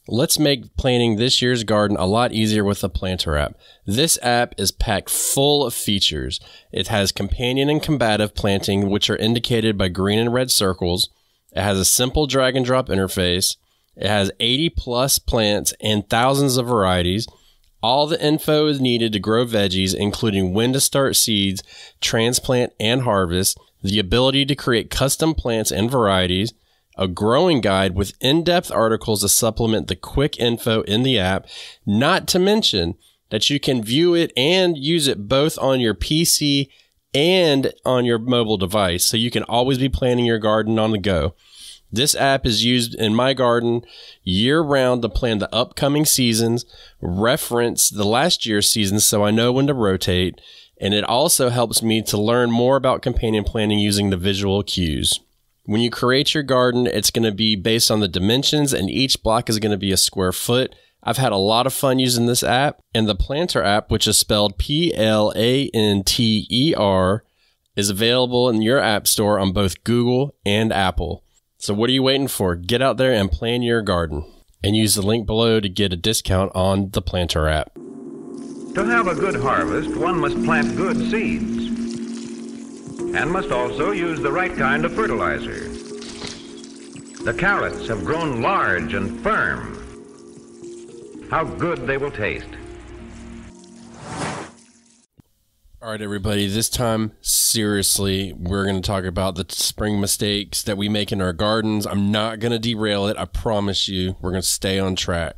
Let's make planting this year's garden a lot easier with the Planter app. This app is packed full of features. It has companion and combative planting, which are indicated by green and red circles. It has a simple drag and drop interface. It has 80 plus plants and thousands of varieties. All the info is needed to grow veggies, including when to start seeds, transplant, and harvest, the ability to create custom plants and varieties, a growing guide with in-depth articles to supplement the quick info in the app, not to mention that you can view it and use it both on your PC and on your mobile device, so you can always be planting your garden on the go. This app is used in my garden year-round to plan the upcoming seasons, reference the last year's seasons so I know when to rotate, and it also helps me to learn more about companion planting using the visual cues. When you create your garden, it's going to be based on the dimensions, and each block is going to be a square foot. I've had a lot of fun using this app, and the Planter app, which is spelled Planter, is available in your app store on both Google and Apple. So what are you waiting for? Get out there and plan your garden, and use the link below to get a discount on the Planter app. To have a good harvest, one must plant good seeds, and must also use the right kind of fertilizer. The carrots have grown large and firm. How good they will taste. All right, everybody, this time, seriously, we're going to talk about the spring mistakes that we make in our gardens. I'm not going to derail it. I promise you, we're going to stay on track.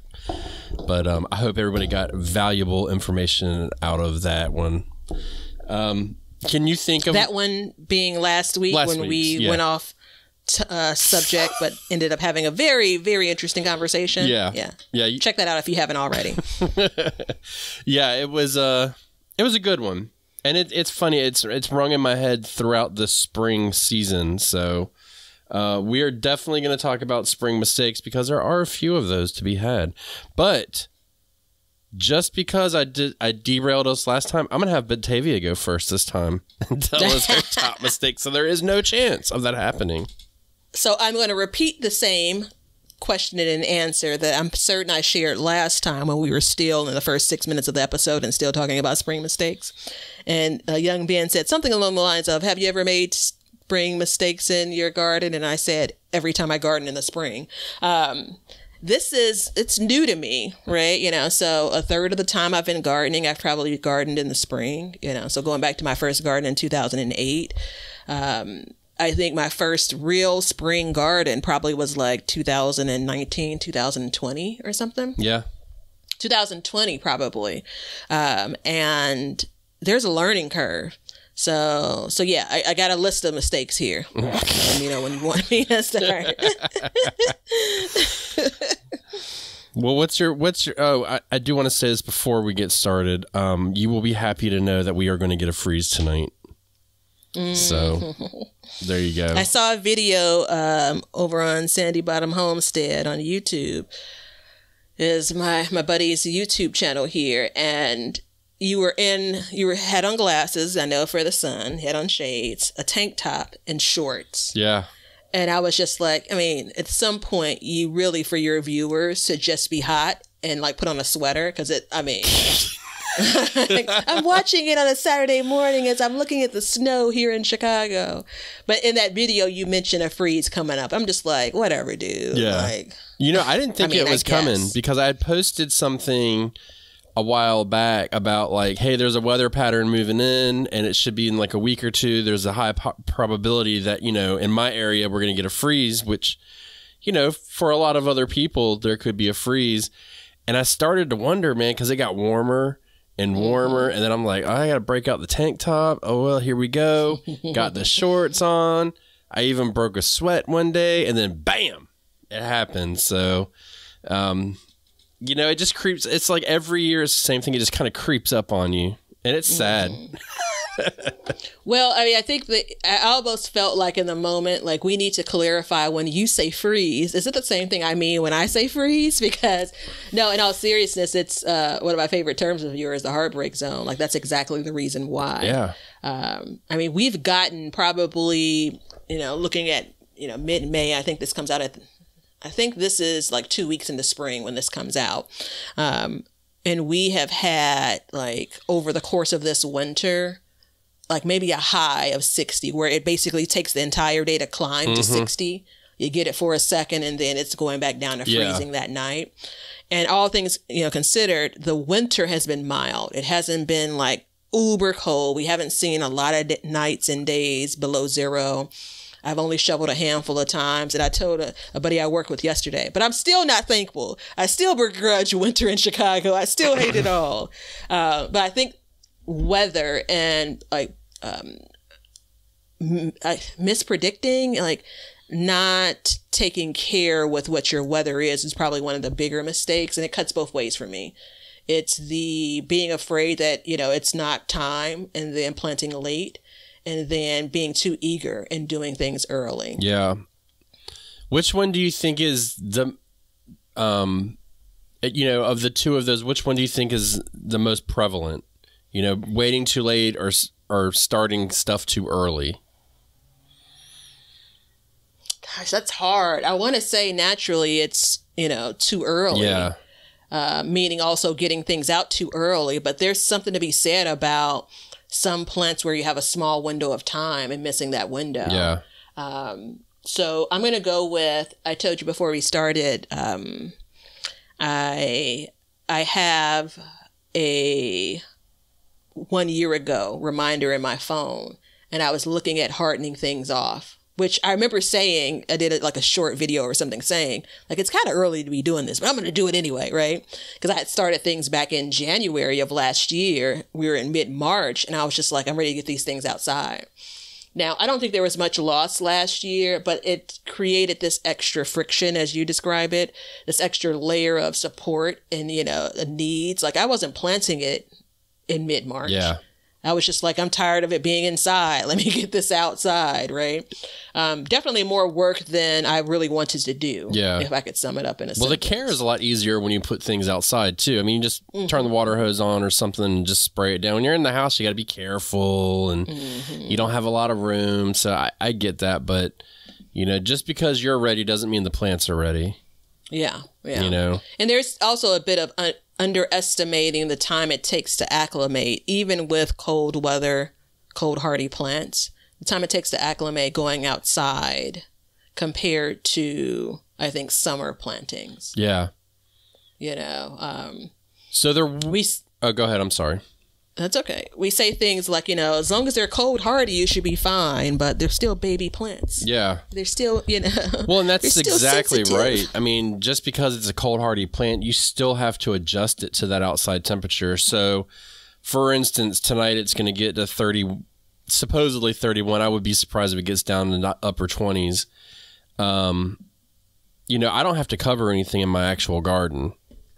But I hope everybody got valuable information out of that one. Can you think of that one being last week when we went off subject, but ended up having a very, very interesting conversation? Yeah. Check that out if you haven't already. Yeah, it was a good one, and it's funny. It's rung in my head throughout the spring season. So we are definitely going to talk about spring mistakes because there are a few of those to be had, but. Just because I derailed us last time, I'm going to have Batavia go first this time and tell us her top mistake. So there is no chance of that happening. So I'm going to repeat the same question and answer that I'm certain I shared last time when we were still in the first 6 minutes of the episode and still talking about spring mistakes. And young Ben said something along the lines of, have you ever made spring mistakes in your garden? And I said, every time I garden in the spring. It's new to me, right? So a third of the time I've been gardening, I've probably gardened in the spring, so going back to my first garden in 2008, I think my first real spring garden probably was like 2019, 2020 or something. Yeah. 2020 probably. And there's a learning curve. So yeah, I got a list of mistakes here. When you want me to start. Well, what's your, I do want to say this before we get started. You will be happy to know that we are going to get a freeze tonight. So there you go. I saw a video over on Sandy Bottom Homestead on YouTube. Is my buddy's YouTube channel here, and you had on glasses, I know, for the sun, had on shades, a tank top, and shorts. Yeah. And I was just like, at some point, you really, for your viewers, to just be hot and like put on a sweater, because I'm watching it on a Saturday morning as I'm looking at the snow here in Chicago. But in that video, you mentioned a freeze coming up. I'm just like, whatever, dude. Yeah. Like, I didn't think it was coming because I had posted something a while back about like, hey, there's a weather pattern moving in and it should be in like a week or two. There's a high probability that, in my area, we're going to get a freeze, which, for a lot of other people, there could be a freeze. And I started to wonder, man, because it got warmer and warmer. And then I'm like, I got to break out the tank top. Oh, well, here we go. Got the shorts on. I even broke a sweat one day and then bam, it happened. So, it just creeps. It's like every year it's the same thing. It just kind of creeps up on you, and it's sad. Well, I think that I almost felt like in the moment, like we need to clarify when you say freeze, is it the same thing I mean when I say freeze? Because no, in all seriousness, it's one of my favorite terms of yours, the heartbreak zone. Like that's exactly the reason why. Yeah. We've gotten probably, looking at, mid-May, I think this comes out at I think this is like 2 weeks into spring when this comes out. And we have had, like, over the course of this winter, like maybe a high of 60, where it basically takes the entire day to climb to 60. You get it for a second, and then it's going back down to freezing that night. And all things, considered, the winter has been mild. It hasn't been like uber cold. We haven't seen a lot of nights and days below zero. I've only shoveled a handful of times, and I told a buddy I worked with yesterday, but I'm still not thankful. I still begrudge winter in Chicago. I still hate it all. But I think weather and mispredicting, like not taking care with what your weather is probably one of the bigger mistakes, and it cuts both ways for me. It's the being afraid that, it's not time and then planting late, and then being too eager and doing things early. Yeah. Which one do you think is the, of the two of those, which one do you think is the most prevalent? Waiting too late or starting stuff too early? Gosh, that's hard. I want to say naturally it's, too early. Yeah. Meaning also getting things out too early. But there's something to be said about some plants where you have a small window of time and missing that window. Yeah. So I'm going to go with, I told you before we started, I have a 1 year ago reminder in my phone, and I was looking at hardening things off, which I remember saying, I did like a short video or something saying, like, it's kind of early to be doing this, but I'm going to do it anyway, right? Because I had started things back in January of last year. We were in mid-March, and I was just like, I'm ready to get these things outside. Now, I don't think there was much loss last year, but it created this extra friction, as you describe it, this extra layer of support and, needs. Like, I wasn't planting it in mid-March. Yeah. I was just like, I'm tired of it being inside. Let me get this outside, right? Definitely more work than I really wanted to do. Yeah. If I could sum it up in a sentence. Well, the care is a lot easier when you put things outside, too. I mean, you just turn the water hose on or something and just spray it down. When you're in the house, you got to be careful, and you don't have a lot of room. So I get that. But, just because you're ready doesn't mean the plants are ready. Yeah. And there's also a bit of underestimating the time it takes to acclimate, even with cold weather, cold hardy plants. The time it takes to acclimate going outside compared to, I think, summer plantings. Yeah. So go ahead. I'm sorry. That's okay. We say things like, as long as they're cold hardy, you should be fine, but they're still baby plants. Yeah. They're still, Well, and that's exactly sensitive. right. I mean, just because it's a cold hardy plant, you still have to adjust it to that outside temperature. So, for instance, tonight it's going to get to 30, supposedly 31. I would be surprised if it gets down to the upper 20s. I don't have to cover anything in my actual garden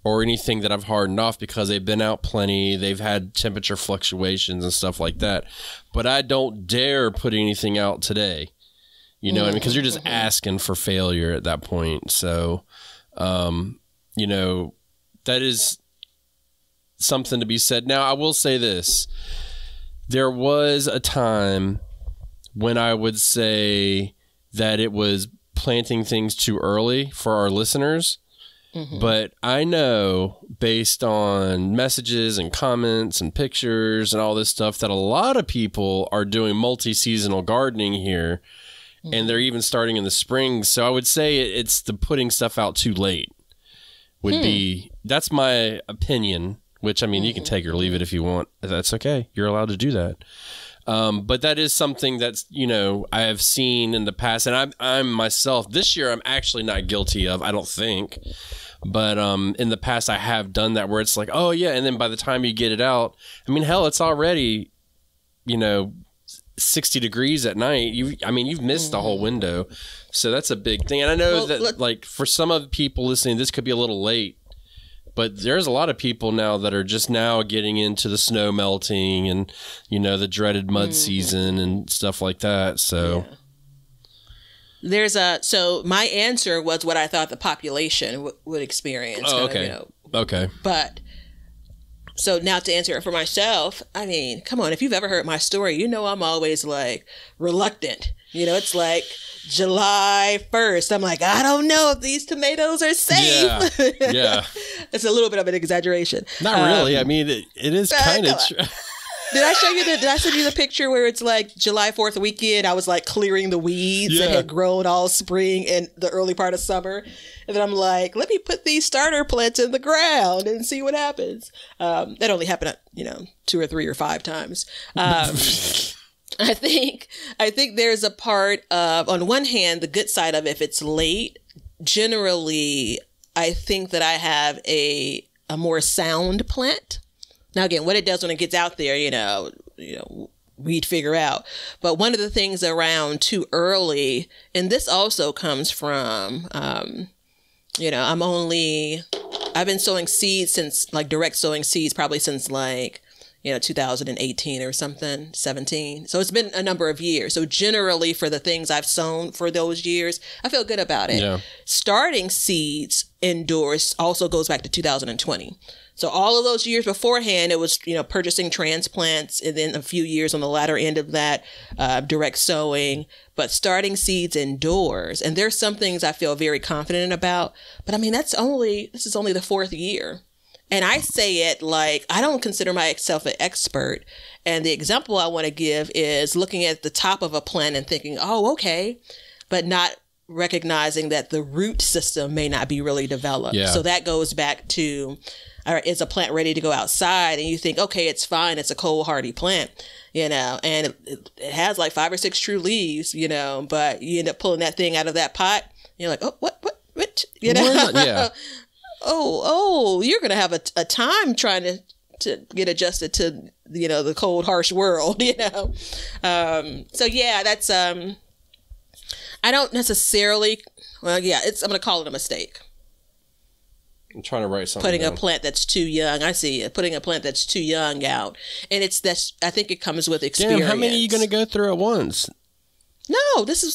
or anything that I've hardened off because they've been out plenty. They've had temperature fluctuations and stuff like that. But I don't dare put anything out today. You know what I mean? Because you're just asking for failure at that point. So, that is something to be said. Now, I will say this. There was a time when I would say that it was planting things too early for our listeners. But I know, based on messages and comments and pictures and all this stuff, that a lot of people are doing multi-seasonal gardening here, and they're even starting in the spring. So I would say it's the putting stuff out too late would be, that's my opinion, which, I mean, you can take or leave it if you want. That's okay. You're allowed to do that. But that is something that's, I have seen in the past, and I'm myself, this year, I'm actually not guilty of, I don't think. But in the past, I have done that where it's like, oh, yeah. And then by the time you get it out, I mean, hell, it's already, 60 degrees at night. You've missed the whole window. So that's a big thing. And I know that for some of the people listening, this could be a little late. But there's a lot of people now that are just now getting into the snow melting and, the dreaded mud season and stuff like that. So. Yeah. So my answer was what I thought the population would experience. Oh, okay. Okay. But so now to answer it for myself, I mean, come on, if you've ever heard my story, I'm always like reluctant It's like July 1st. I'm like, I don't know if these tomatoes are safe. Yeah. It's a little bit of an exaggeration. Not really. I mean, it is kind of true. Did I show you did I send you the picture where it's like July 4th weekend? I was like clearing the weeds that had grown all spring and the early part of summer. And then I'm like, let me put these starter plants in the ground and see what happens. That only happened, 2 or 3 or 5 times. I think there's a part of, on one hand, the good side of if it's late, generally, I think that I have a more sound plant. Now, again, what it does when it gets out there, we'd figure out. But one of the things around too early, and this also comes from, I've been sowing seeds since, like direct sowing seeds, probably since 2018 or something, 17. So it's been a number of years. So generally for the things I've sown for those years, I feel good about it. Yeah. Starting seeds indoors also goes back to 2020. So all of those years beforehand, it was, purchasing transplants, and then a few years on the latter end of that, direct sowing, but starting seeds indoors. And there's some things I feel very confident about, but I mean, this is only the 4th year. And I say it like, I don't consider myself an expert. And the example I want to give is looking at the top of a plant and thinking, oh, okay, but not recognizing that the root system may not be really developed. Yeah. So that goes back to, is a plant ready to go outside? And you think, okay, it's fine. It's a cold, hardy plant, and it has like 5 or 6 true leaves, but you end up pulling that thing out of that pot. You're like, oh, what? Yeah. oh, you're going to have a time trying to get adjusted to, the cold, harsh world, So yeah, that's, I don't necessarily, I'm going to call it a mistake. I'm trying to write something Putting down. A plant that's too young. I see it. Putting a plant that's too young out. And I think it comes with experience. Damn, how many are you going to go through at once? No,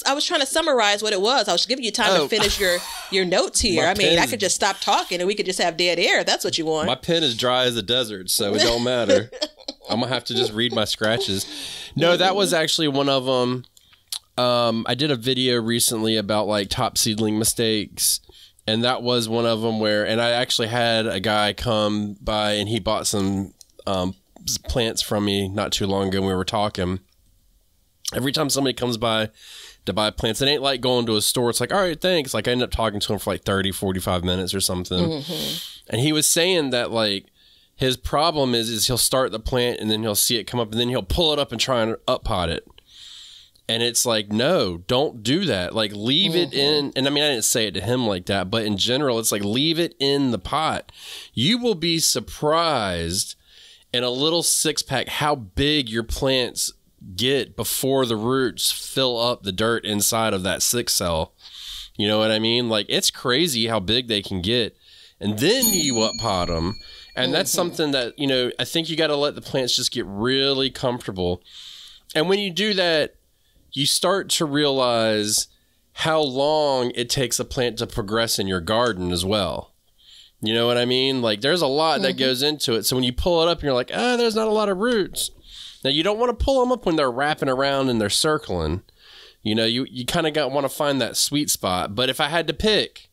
I was trying to summarize what it was. I was giving you time to finish your notes here. I mean, I could just stop talking and we could just have dead air if that's what you want. My pen is dry as a desert, so it don't matter. I'm going to have to just read my scratches. No, that was actually one of them. I did a video recently about like top seedling mistakes. And that was one of them and I actually had a guy come by and he bought some plants from me not too long ago when we were talking. Every time somebody comes by to buy plants, it ain't like going to a store. It's like, all right, thanks. Like I ended up talking to him for like 30, 45 minutes or something. Mm-hmm. And he was saying that like his problem is he'll start the plant and then he'll see it come up and then he'll pull it up and try and up pot it. And it's like, no, don't do that. Like, leave it in. And I mean, I didn't say it to him like that, but in general, it's like, leave it in the pot. You will be surprised in a little 6-pack how big your plants get before the roots fill up the dirt inside of that 6 cell. You know what I mean? Like, it's crazy how big they can get. And then you up pot them. And that's something that, I think you got to let the plants just get really comfortable. And when you do that, you start to realize how long it takes a plant to progress in your garden as well. You know what I mean? Like there's a lot that goes into it. So when you pull it up and you're like, there's not a lot of roots. Now you don't want to pull them up when they're wrapping around and they're circling. You kind of want to find that sweet spot. But if I had to pick,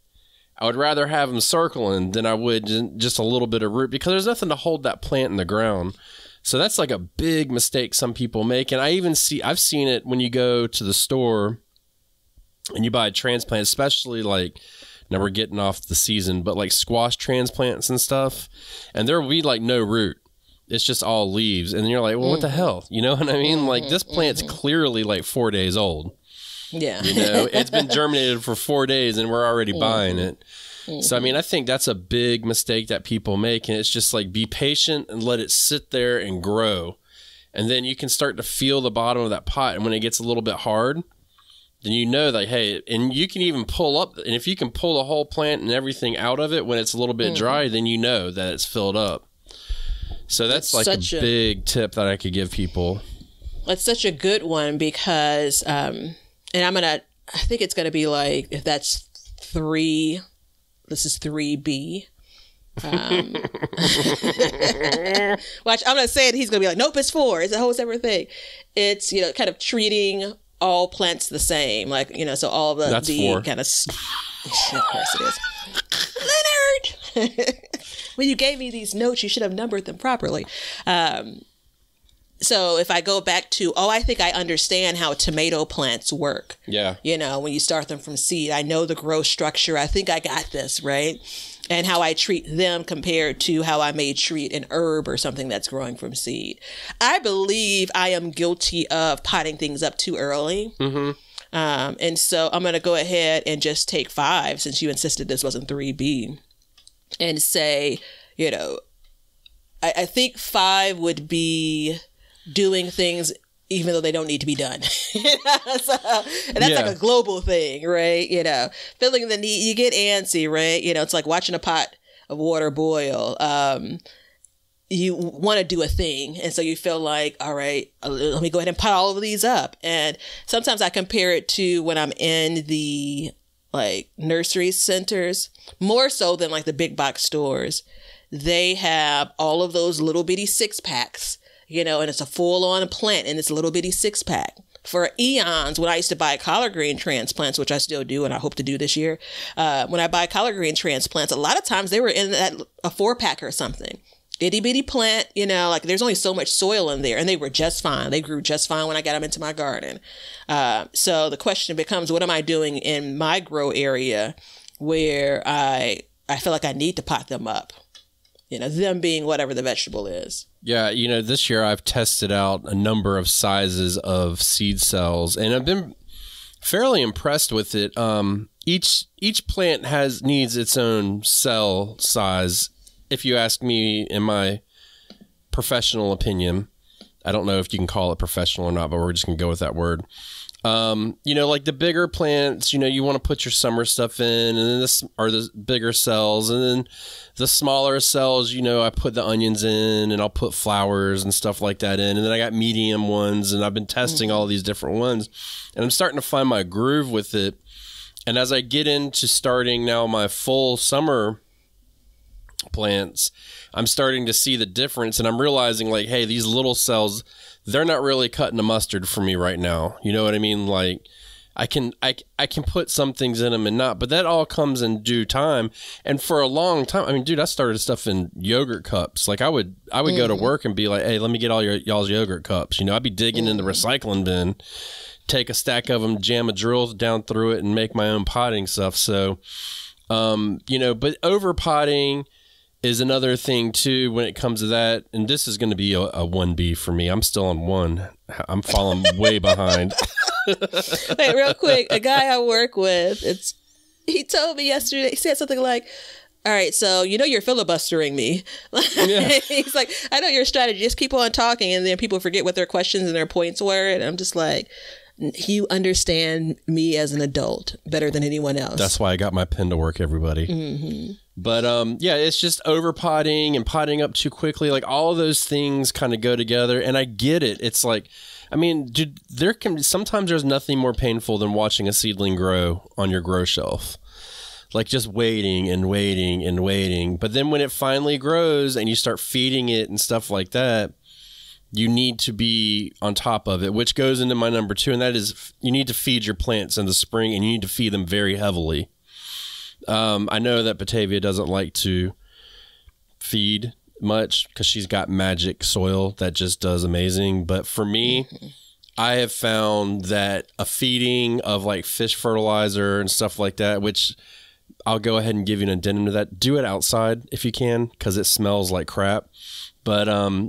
I would rather have them circling than I would just a little bit of root because there's nothing to hold that plant in the ground. So that's like a big mistake some people make. And I've seen it when you go to the store and you buy a transplant, especially like, now we're getting off the season, but like squash transplants and stuff. And there will be like no root. It's just all leaves. And then you're like, well, what the hell? You know what I mean? Like this plant's clearly like 4 days old. Yeah. It's been germinated for 4 days and we're already buying it. So, I mean, I think that's a big mistake that people make. And it's just like be patient and let it sit there and grow. And then you can start to feel the bottom of that pot. And when it gets a little bit hard, then you know that, hey, and you can even pull up. And if you can pull the whole plant and everything out of it when it's a little bit dry, then you know that it's filled up. So that's like a big tip that I could give people. That's such a good one because, and I think it's going to be like, if that's 3... This is 3B. Watch, I'm going to say it. He's going to be like, nope, it's 4. It's a whole separate thing. It's, kind of treating all plants the same, like, you know, so all the That's 4. kind of of course it is. Leonard. When you gave me these notes, you should have numbered them properly. So if I go back to, I think I understand how tomato plants work. Yeah. You know, when you start them from seed, I know the growth structure. I think I got this, right? And how I treat them compared to how I may treat an herb or something that's growing from seed. I believe I am guilty of potting things up too early. Mm-hmm. And so I'm going to go ahead and just take 5, since you insisted this wasn't 3B, and say, you know, I think 5 would be doing things even though they don't need to be done. And that's like a global thing, right? You know, feeling the need, you get antsy, right? You know, it's like watching a pot of water boil. You want to do a thing. And so you feel like, all right, let me go ahead and pot all of these up. And sometimes I compare it to when I'm in the like nursery centers, more so than like the big box stores. They have all of those little bitty 6-packs, you know, and it's a full on plant and it's a little bitty 6-pack. For eons, when I used to buy collard green transplants, which I still do and I hope to do this year, when I buy collard green transplants, a lot of times they were in a 4-pack or something. Itty bitty plant, you know, like there's only so much soil in there, and they were just fine. They grew just fine when I got them into my garden. So the question becomes, what am I doing in my grow area where I feel like I need to pot them up? You know, them being whatever the vegetable is. Yeah, you know, this year I've tested out a number of sizes of seed cells, and I've been fairly impressed with it. Each plant needs its own cell size. If you ask me, in my professional opinion, I don't know if you can call it professional or not, but we're just going to go with that word. You know, like the bigger plants, you know, you want to put your summer stuff in, and then this are the bigger cells, and then the smaller cells, you know, I put the onions in, and I'll put flowers and stuff like that in, and then I got medium ones, and I've been testing all these different ones, and I'm starting to find my groove with it. And as I get into starting now my full summer plants, I'm starting to see the difference, and I'm realizing like, hey, these little cells, they're not really cutting the mustard for me right now. You know what I mean? Like I can put some things in them and not, but that all comes in due time. And for a long time, I mean, dude, I started stuff in yogurt cups. Like I would go to work and be like, hey, let me get all y'all's yogurt cups. You know, I'd be digging in the recycling bin, take a stack of them, jam a drill down through it, and make my own potting stuff. So, you know, but over potting is another thing too when it comes to that, and this is going to be a 1B for me. I'm still on 1. I'm falling way behind. Wait, real quick, a guy I work with, he told me yesterday, he said something like, all right, so you know you're filibustering me. Yeah. He's like, I know your strategy, just keep on talking, and then people forget what their questions and their points were, and I'm just like, you understand me as an adult better than anyone else. That's why I got my pen to work, everybody. Mm-hmm. But yeah, it's just over potting and potting up too quickly. Like all of those things kind of go together, and I get it. It's like, I mean, dude, sometimes there's nothing more painful than watching a seedling grow on your grow shelf. Like just waiting and waiting and waiting. But then when it finally grows and you start feeding it and stuff like that, you need to be on top of it, which goes into my number 2, and that is you need to feed your plants in the spring, and you need to feed them very heavily. I know that Batavia doesn't like to feed much because she's got magic soil that just does amazing. But for me, I have found that a feeding of like fish fertilizer and stuff like that, which I'll go ahead and give you an addendum to that. Do it outside if you can, because it smells like crap. But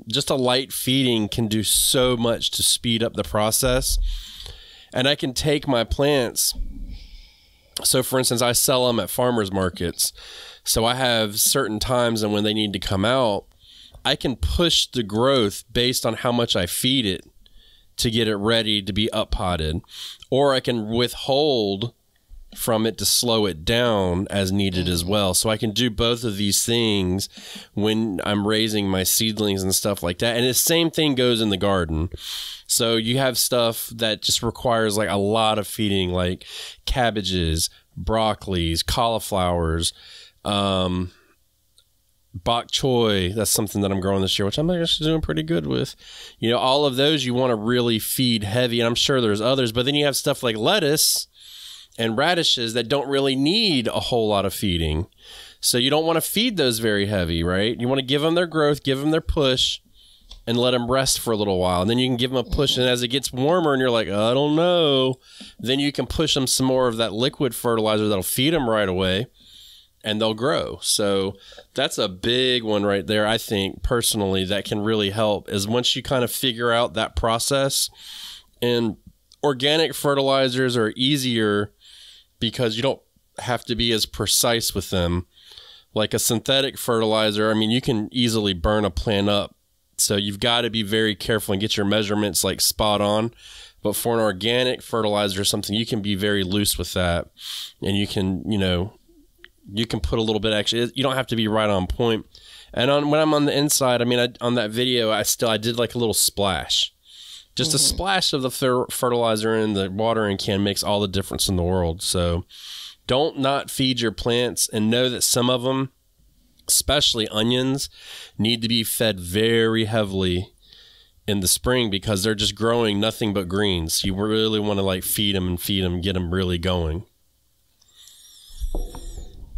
just a light feeding can do so much to speed up the process. And I can take my plants. So, for instance, I sell them at farmers markets. So I have certain times and when they need to come out, I can push the growth based on how much I feed it to get it ready to be up potted. Or I can withhold from it to slow it down as needed as well. So I can do both of these things when I'm raising my seedlings and stuff like that. And the same thing goes in the garden. So you have stuff that just requires like a lot of feeding, like cabbages, broccolis, cauliflowers, Bok choy, that's something that I'm growing this year, which I'm actually doing pretty good with. You know, all of those you want to really feed heavy, and I'm sure there's others, but then you have stuff like lettuce and radishes that don't really need a whole lot of feeding. So you don't want to feed those very heavy, right? You want to give them their growth, give them their push, and let them rest for a little while. And then you can give them a push, and as it gets warmer and you're like, I don't know, then you can push them some more of that liquid fertilizer that'll feed them right away, and they'll grow. So that's a big one right there, I think, personally, that can really help, is once you kind of figure out that process. And organic fertilizers are easier because you don't have to be as precise with them. Like a synthetic fertilizer, I mean, you can easily burn a plant up. So you've got to be very careful and get your measurements like spot on. But for an organic fertilizer or something, you can be very loose with that. And you can, you know, you can put a little bit extra. You don't have to be right on point. And when I'm on the inside, I mean, on that video, I did like a little splash. Just a splash of the fertilizer in the watering can makes all the difference in the world. So don't not feed your plants, and know that some of them, especially onions, need to be fed very heavily in the spring because they're just growing nothing but greens. You really want to like feed them, get them really going.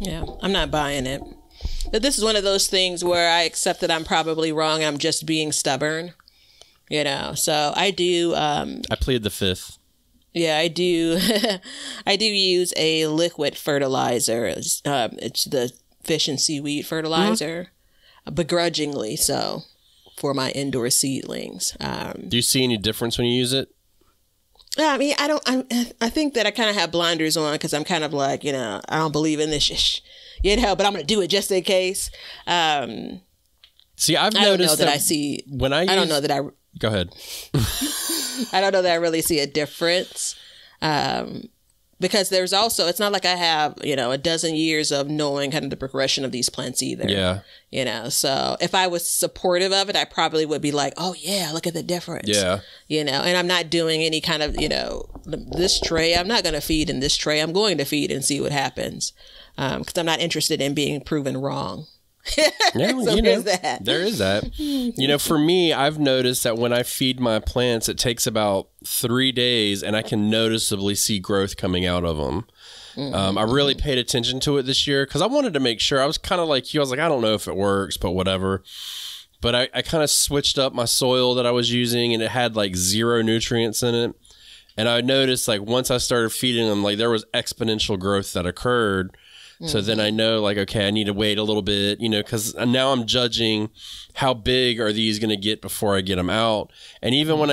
Yeah, I'm not buying it. But this is one of those things where I accept that I'm probably wrong. I'm just being stubborn, you know. So I do. I plead the fifth. Yeah, I do. I do use a liquid fertilizer. It's the fish and seaweed fertilizer, begrudgingly so, for my indoor seedlings. Do you see any difference when you use it? I mean, I think that I kind of have blinders on because I'm kind of like, you know, I don't believe in this, you know, but I'm going to do it just in case. See, I've noticed I don't know that I see. When I don't know that I. Go ahead. I don't know that I really see a difference. Because there's also, it's not like I have, you know, a dozen years of knowing kind of the progression of these plants either. Yeah. You know, so if I was supportive of it, I probably would be like, oh yeah, look at the difference. Yeah. You know, and I'm not doing any kind of, you know, this tray, I'm not going to feed in this tray. I'm going to feed and see what happens. Because I'm not interested in being proven wrong. Yeah, so there's that. There is that. You know, for me, I've noticed that when I feed my plants, it takes about 3 days and I can noticeably see growth coming out of them. I really paid attention to it this year because I wanted to make sure. I was kind of like you. I was like, I don't know if it works, but whatever. But I kind of switched up my soil that I was using, and it had like 0 nutrients in it. And I noticed like once I started feeding them, like there was exponential growth that occurred. So then I know, like, okay, I need to wait a little bit, you know, because now I'm judging how big are these going to get before I get them out. And even when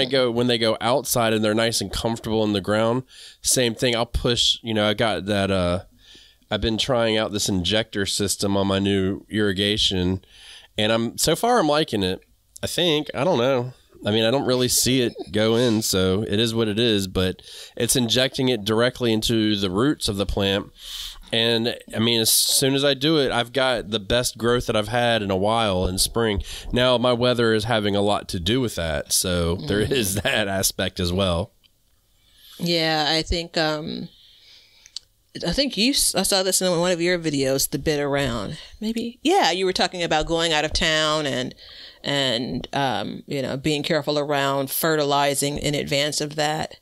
they go outside and they're nice and comfortable in the ground, same thing. I'll push, you know, I got that, I've been trying out this injector system on my new irrigation, and so far I'm liking it. I think, I don't know. I mean, I don't really see it go in, so it is what it is, but it's injecting it directly into the roots of the plant. And I mean, as soon as I do it, I've got the best growth that I've had in a while in spring. Now, my weather is having a lot to do with that. So there is that aspect as well. Yeah, I think I saw this in one of your videos, the bit around maybe. Yeah, you were talking about going out of town and you know, being careful around fertilizing in advance of that.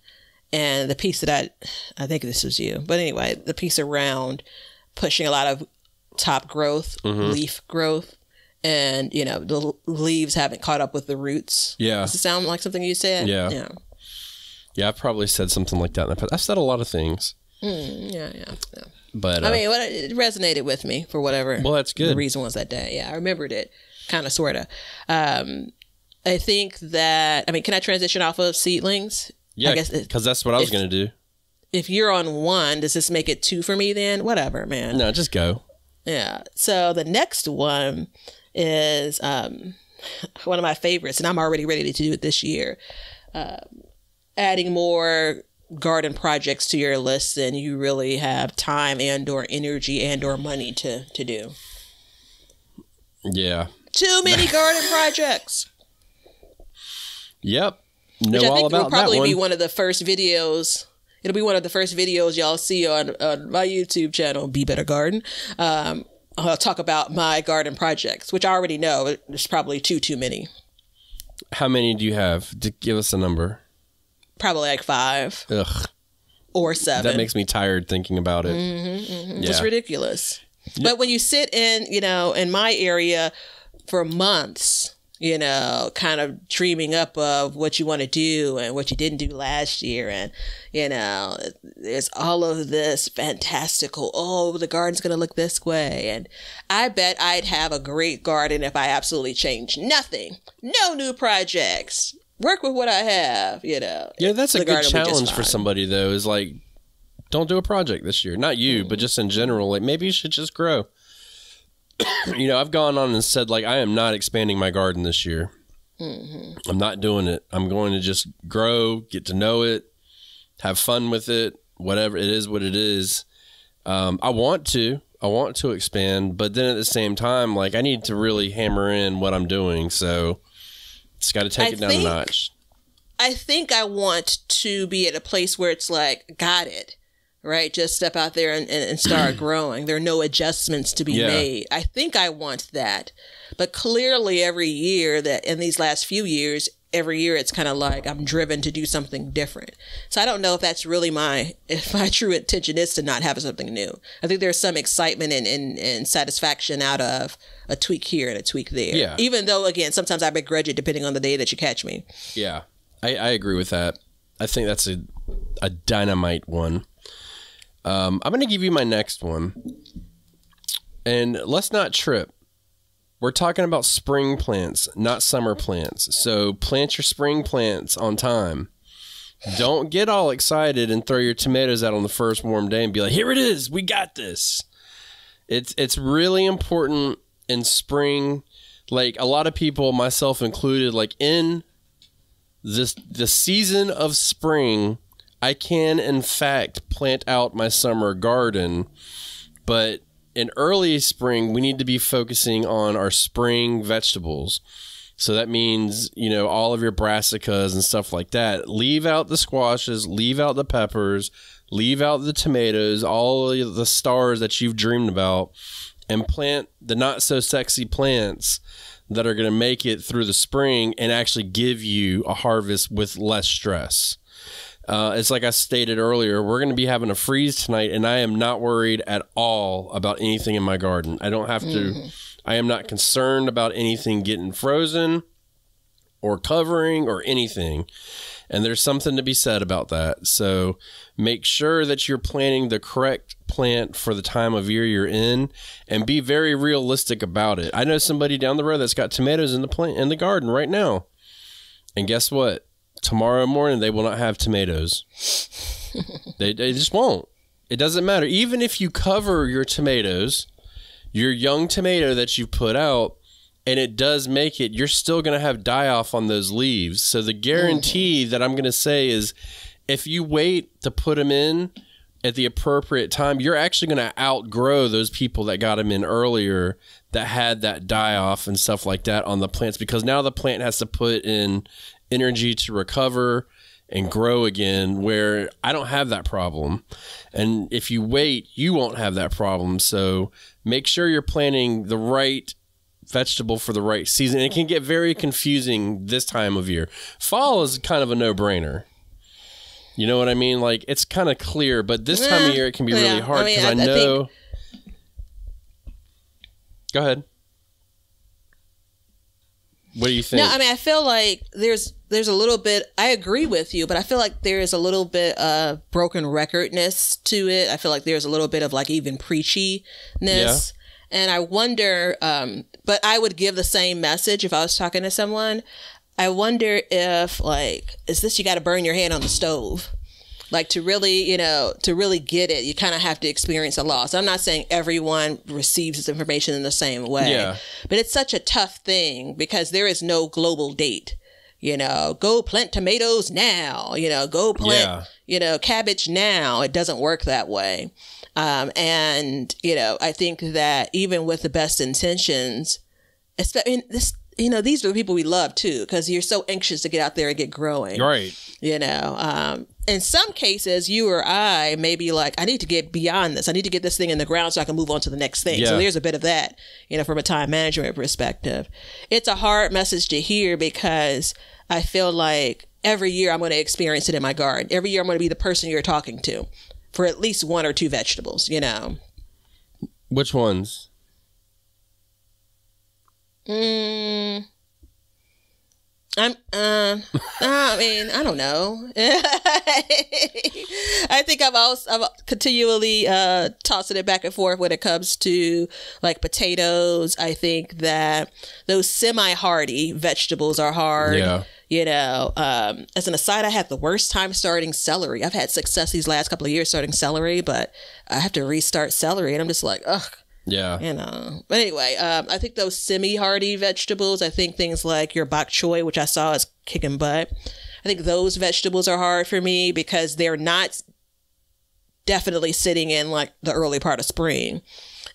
And the piece that I think this was you, but anyway, the piece around pushing a lot of top growth, leaf growth, and, you know, the leaves haven't caught up with the roots. Yeah. Does it sound like something you said? Yeah. Yeah, I've probably said something like that in the past. I've said a lot of things. Yeah. But I mean, it resonated with me for whatever. Well, that's good. The reason was that day. Yeah, I remembered it, kind of, sort of. I think that, I mean, can I transition off of seedlings? Yeah, because that's what I was going to do. If you're on 1, does this make it 2 for me then? Whatever, man. No, just go. Yeah. So the next one is one of my favorites, and I'm already ready to do it this year. Adding more garden projects to your list than you really have time and or energy and or money to do. Yeah. Too many garden projects. Yep. Which I think will probably be one of the first videos. It'll be one of the first videos y'all see on my YouTube channel, Be Better Garden, on talk about my garden projects, which I already know there's probably too many. How many do you have? Give us a number. Probably like 5. Ugh. Or 7. That makes me tired thinking about it. Yeah. It's ridiculous. But when you sit in, in my area for months, kind of dreaming up of what you want to do and what you didn't do last year. And, there's all of this fantastical, the garden's going to look this way. And I bet I'd have a great garden if I absolutely changed nothing. No new projects. Work with what I have, Yeah, that's a good challenge for somebody, though, is like, don't do a project this year. Not you, but just in general. Like, maybe you should just grow. I've gone on and said, like, I am not expanding my garden this year. I'm not doing it. I'm going to just grow, get to know it, have fun with it, whatever. It is what it is. I want to expand, but then at the same time, like, I need to really hammer in what I'm doing. So it's got to take it down a notch. I think I want to be at a place where it's like, got it. Right? Just step out there and start growing. There are no adjustments to be made. I think I want that. But clearly every year that in these last few years, every year it's kind of like I'm driven to do something different. So I don't know if that's really if my true intention is to not have something new. I think there's some excitement and satisfaction out of a tweak here and a tweak there. Yeah. Even though, again, sometimes I begrudge it depending on the day that you catch me. Yeah. I agree with that. I think that's a dynamite one. I'm going to give you my next one. And let's not trip. We're talking about spring plants, not summer plants. So plant your spring plants on time. Don't get all excited and throw your tomatoes out on the first warm day and be like, here it is. We got this. It's really important in spring. Like a lot of people, myself included, like in the season of spring, I can, in fact, plant out my summer garden, but in early spring, we need to be focusing on our spring vegetables. So that means, all of your brassicas and stuff like that. Leave out the squashes, leave out the peppers, leave out the tomatoes, all of the stars that you've dreamed about, and plant the not so sexy plants that are going to make it through the spring and actually give you a harvest with less stress. It's like I stated earlier, we're going to be having a freeze tonight, and I am not worried at all about anything in my garden. I don't have to, I am not concerned about anything getting frozen or covering or anything. And there's something to be said about that. So make sure that you're planting the correct plant for the time of year you're in and be very realistic about it. I know somebody down the road that's got tomatoes in the garden right now. And guess what? Tomorrow morning, they will not have tomatoes. They just won't. It doesn't matter. Even if you cover your tomatoes, your young tomato that you put out, and it does make it, you're still going to have die-off on those leaves. So the guarantee that I'm going to say is if you wait to put them in at the appropriate time, you're actually going to outgrow those people that got them in earlier that had that die-off and stuff like that on the plants, because now the plant has to put in energy to recover and grow again, where I don't have that problem. And if you wait, you won't have that problem. So make sure you're planting the right vegetable for the right season. And it can get very confusing this time of year. Fall is kind of a no-brainer. You know what I mean? Like, it's kind of clear, but this time of year it can be really hard because I know... Go ahead. What do you think? No, I feel like there's a little bit, I agree with you, but I feel like there is a little bit of broken recordness to it. I feel like there's a little bit of like even preachiness. Yeah. And I wonder, but I would give the same message if I was talking to someone. I wonder if like, is this, you got to burn your hand on the stove? Like to really, to really get it, you kind of have to experience a loss. I'm not saying everyone receives this information in the same way, but it's such a tough thing because there is no global date. Go plant tomatoes now, go plant, cabbage now. It doesn't work that way. And, I think that even with the best intentions, especially these are the people we love too, because you're so anxious to get out there and get growing. Right. in some cases, you or I may be like, I need to get beyond this. I need to get this thing in the ground so I can move on to the next thing. So there's a bit of that, from a time management perspective. It's a hard message to hear because I feel like every year I'm going to experience it in my garden. Every year I'm going to be the person you're talking to for at least one or two vegetables, Which ones? I mean, I don't know. I think I'm continually tossing it back and forth when it comes to like potatoes. I think that those semi-hardy vegetables are hard. Yeah. As an aside, I had the worst time starting celery. I've had success these last couple of years starting celery, but I have to restart celery, and I'm just like, ugh. Yeah. But anyway, I think those semi-hardy vegetables, I think things like your bok choy, which I saw is kicking butt. I think those vegetables are hard for me because they're not definitely sitting in like the early part of spring.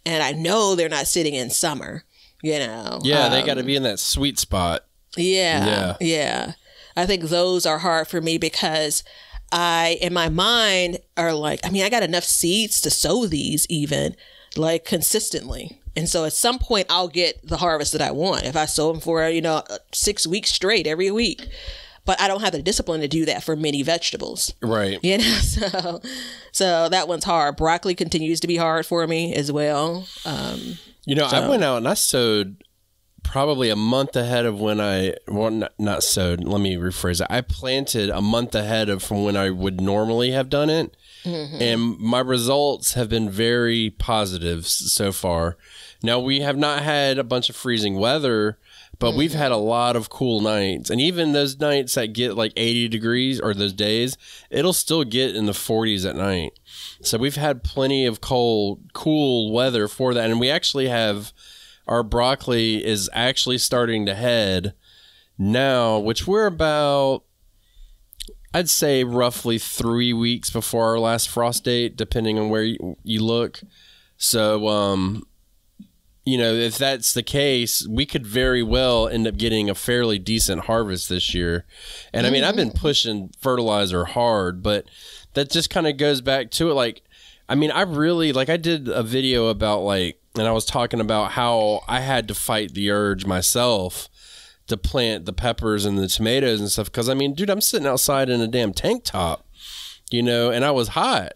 And I know they're not sitting in summer, Yeah, they got to be in that sweet spot. Yeah. I think those are hard for me because in my mind, are like, I got enough seeds to sow these even, like consistently. And so at some point I'll get the harvest that I want if I sow them for 6 weeks straight every week, but I don't have the discipline to do that for many vegetables, right? So that one's hard. Broccoli continues to be hard for me as well. I went out and I sowed probably a month ahead of when not sowed, let me rephrase it. I planted a month ahead of from when I would normally have done it. Mm-hmm. And my results have been very positive so far. Now, we have not had a bunch of freezing weather, but we've had a lot of cool nights. And even those nights that get like 80 degrees or those days, it'll still get in the 40s at night. So we've had plenty of cool weather for that. And we actually have our broccoli is actually starting to head now, which we're about, I'd say roughly 3 weeks before our last frost date, depending on where you look. So, if that's the case, we could very well end up getting a fairly decent harvest this year. And I've been pushing fertilizer hard, but that just kind of goes back to it. Like, I did a video about and I was talking about how I had to fight the urge myself to plant the peppers and the tomatoes and stuff. Because, dude, I'm sitting outside in a damn tank top, and I was hot.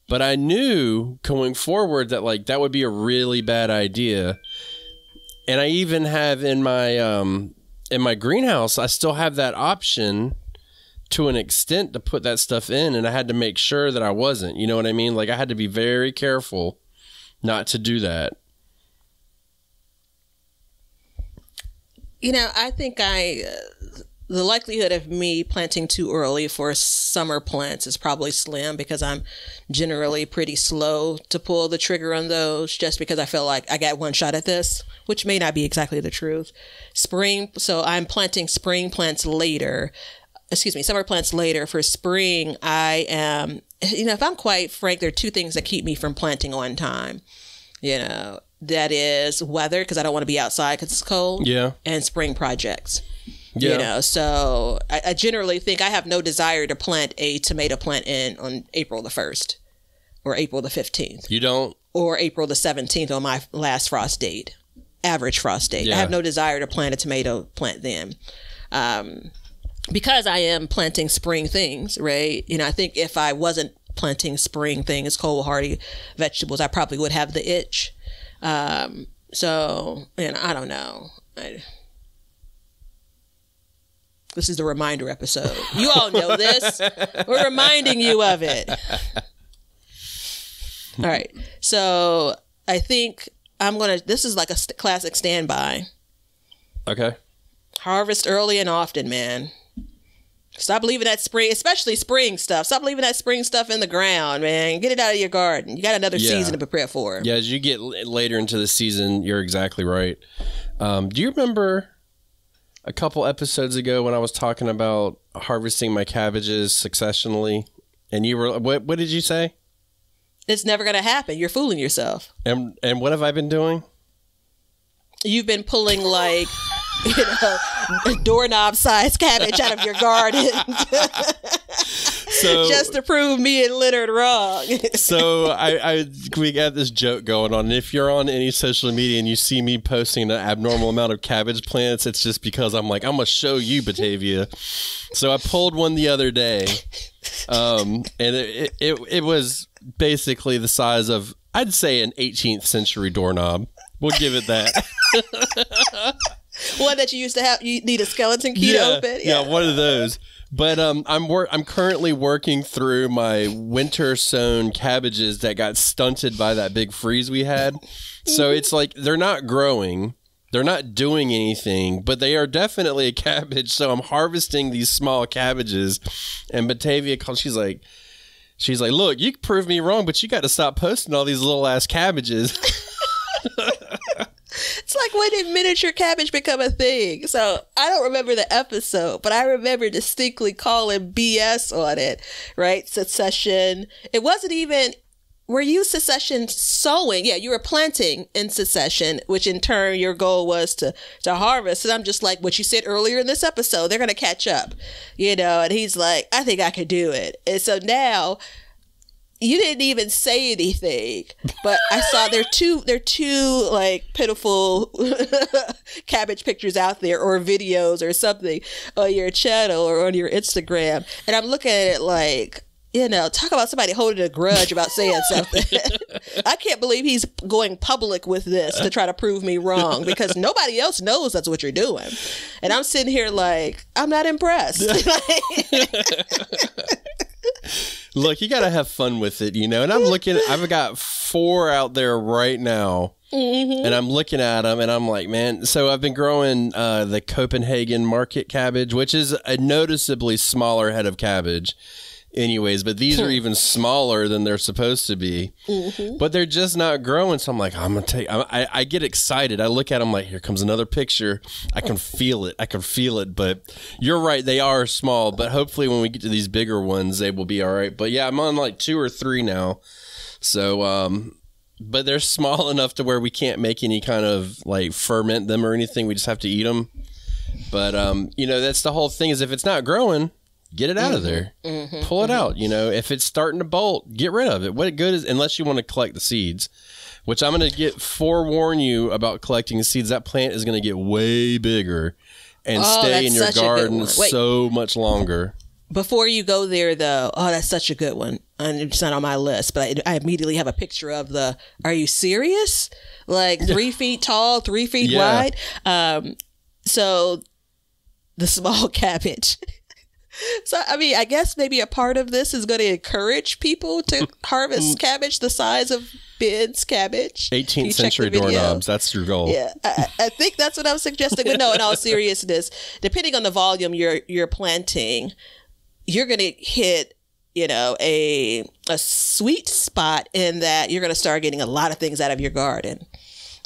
But I knew going forward that, that would be a really bad idea. And I even have in my greenhouse, I still have that option to an extent to put that stuff in. And I had to make sure that I wasn't, you know what I mean? Like, I had to be very careful not to do that. I think the likelihood of me planting too early for summer plants is probably slim because I'm generally pretty slow to pull the trigger on those just because I feel like I got one shot at this, which may not be exactly the truth. So I'm planting summer plants later. For spring, I am, if I'm quite frank, there are two things that keep me from planting on time. That is weather, because I don't want to be outside because it's cold. Yeah. And spring projects. Yeah. So I generally think I have no desire to plant a tomato plant on April the 1st or April the 15th. You don't? Or April the 17th on my last frost date, average frost date. Yeah. I have no desire to plant a tomato plant then. Because I am planting spring things, right? I think if I wasn't planting spring things, cold hardy vegetables, I probably would have the itch. So, I don't know. This is the reminder episode. You all know this. We're reminding you of it. All right. So I think this is like a classic standby. Okay. Harvest early and often, man. Stop leaving that spring, especially spring stuff. Stop leaving that spring stuff in the ground, man. Get it out of your garden. You got another season to prepare for. Yeah, as you get later into the season, you're exactly right. Do you remember a couple episodes ago when I was talking about harvesting my cabbages successionally? And you were, what did you say? It's never going to happen. You're fooling yourself. And what have I been doing? You've been pulling doorknob sized cabbage out of your garden. So just to prove me and Leonard wrong. So we got this joke going on. And if you're on any social media and you see me posting an abnormal amount of cabbage plants, it's just because I'm like, I'm gonna show you, Batavia. So I pulled one the other day, and it was basically the size of, I'd say, an 18th century doorknob. We'll give it that. One that you used to have, you need a skeleton key to open. Yeah, one of those. But I'm currently working through my winter sown cabbages that got stunted by that big freeze we had. So it's like they're not growing, they're not doing anything, but they are definitely a cabbage. So I'm harvesting these small cabbages, and Batavia calls. She's like, look, you can prove me wrong, but you got to stop posting all these little ass cabbages. It's like, when did miniature cabbage become a thing? So I don't remember the episode, but I remember distinctly calling BS on it, right? Succession. It wasn't even, were you succession sowing? Yeah, you were planting in succession, which in turn your goal was to harvest. And I'm just like, what you said earlier in this episode, they're going to catch up, and he's like, I think I could do it. And so now, you didn't even say anything, but I saw there are two like pitiful cabbage pictures out there, or videos or something on your channel or on your Instagram. And I'm looking at it like, talk about somebody holding a grudge about saying something. I can't believe he's going public with this to try to prove me wrong, because nobody else knows that's what you're doing. And I'm sitting here like, I'm not impressed. Look, you got to have fun with it, and I'm looking, I've got 4 out there right now, and I'm looking at them and I'm like, man, so I've been growing the Copenhagen market cabbage, which is a noticeably smaller head of cabbage anyways, but these are even smaller than they're supposed to be, but they're just not growing. So I'm like, I get excited. I look at them like, here comes another picture. I can feel it. But you're right, they are small, but hopefully when we get to these bigger ones, they will be all right. But yeah, I'm on like 2 or 3 now. So, but they're small enough to where we can't make any kind of like ferment them or anything. We just have to eat them. But, that's the whole thing, is if it's not growing, get it out of there. Pull it out. If it's starting to bolt, get rid of it. What good is, unless you want to collect the seeds, which I'm going to forewarn you about collecting seeds. That plant is going to get way bigger and stay in your garden so much longer. Before you go there, though, that's such a good one. And it's not on my list, but I immediately have a picture of are you serious? Like 3 feet tall, 3 feet wide. So the small cabbage. So, I mean, I guess maybe a part of this is going to encourage people to harvest cabbage the size of Ben's cabbage. 18th century doorknobs. That's your goal. Yeah, I think that's what I was suggesting. But no, in all seriousness, depending on the volume you're planting, you're going to hit, a sweet spot in that you're going to start getting a lot of things out of your garden,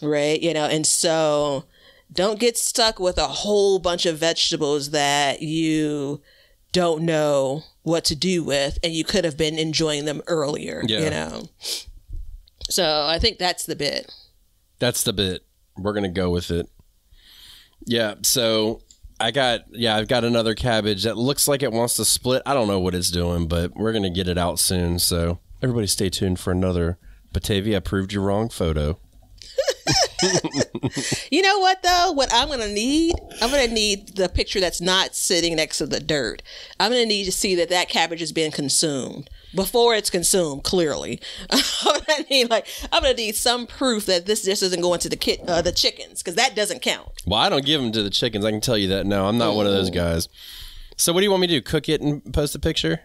right? And so don't get stuck with a whole bunch of vegetables that you don't know what to do with, and you could have been enjoying them earlier, So I think that's the bit. We're going to go with it. Yeah. So I've got another cabbage that looks like it wants to split. I don't know what it's doing, but we're going to get it out soon. So everybody stay tuned for another Batavia Proved You Wrong photo. You know what, though? What I'm going to need the picture that's not sitting next to the dirt. I'm going to need to see that cabbage is being consumed before it's consumed, clearly. I'm going to need some proof that this just isn't going to the chickens, because that doesn't count. Well, I don't give them to the chickens. I can tell you that. No, I'm not one of those guys. So what do you want me to do? Cook it and post a picture?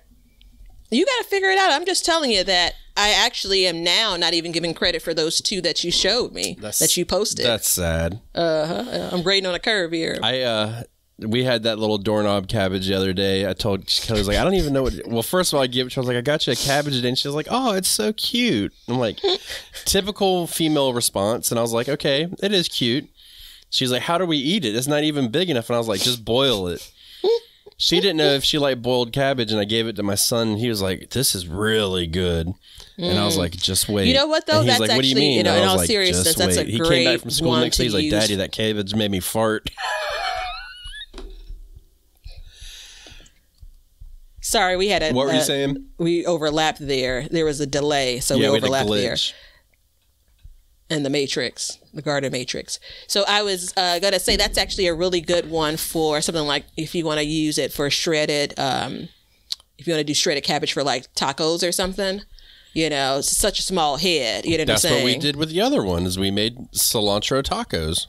You got to figure it out. I'm just telling you that I actually am now not even giving credit for those 2 that you showed me, that you posted. That's sad. I'm grading on a curve here. We had that little doorknob cabbage the other day. I told Kelly, I was like, I don't even know what. Well, first of all, I was like, I got you a cabbage today. And she was like, oh, it's so cute. I'm like, typical female response. And I was like, okay, it is cute. She's like, how do we eat it? It's not even big enough. And I was like, just boil it. She didn't know if she liked boiled cabbage, and I gave it to my son, and he was like, this is really good. And I was like, just wait. You know what, though? And he's that's like, what do you mean? In all like, seriousness, that's a great one. He came back from school next day. He's like, Daddy, that cabbage made me fart. Sorry, we had a. What were you saying? We overlapped there. There was a delay, so we overlapped there. And the Matrix, the Garden Matrix. So I was gonna say that's actually a really good one for something like if you want to use it for shredded. If you want to do shredded cabbage for like tacos or something, you know, it's such a small head. You know what I'm saying? That's what we did with the other one. Is we made cilantro tacos.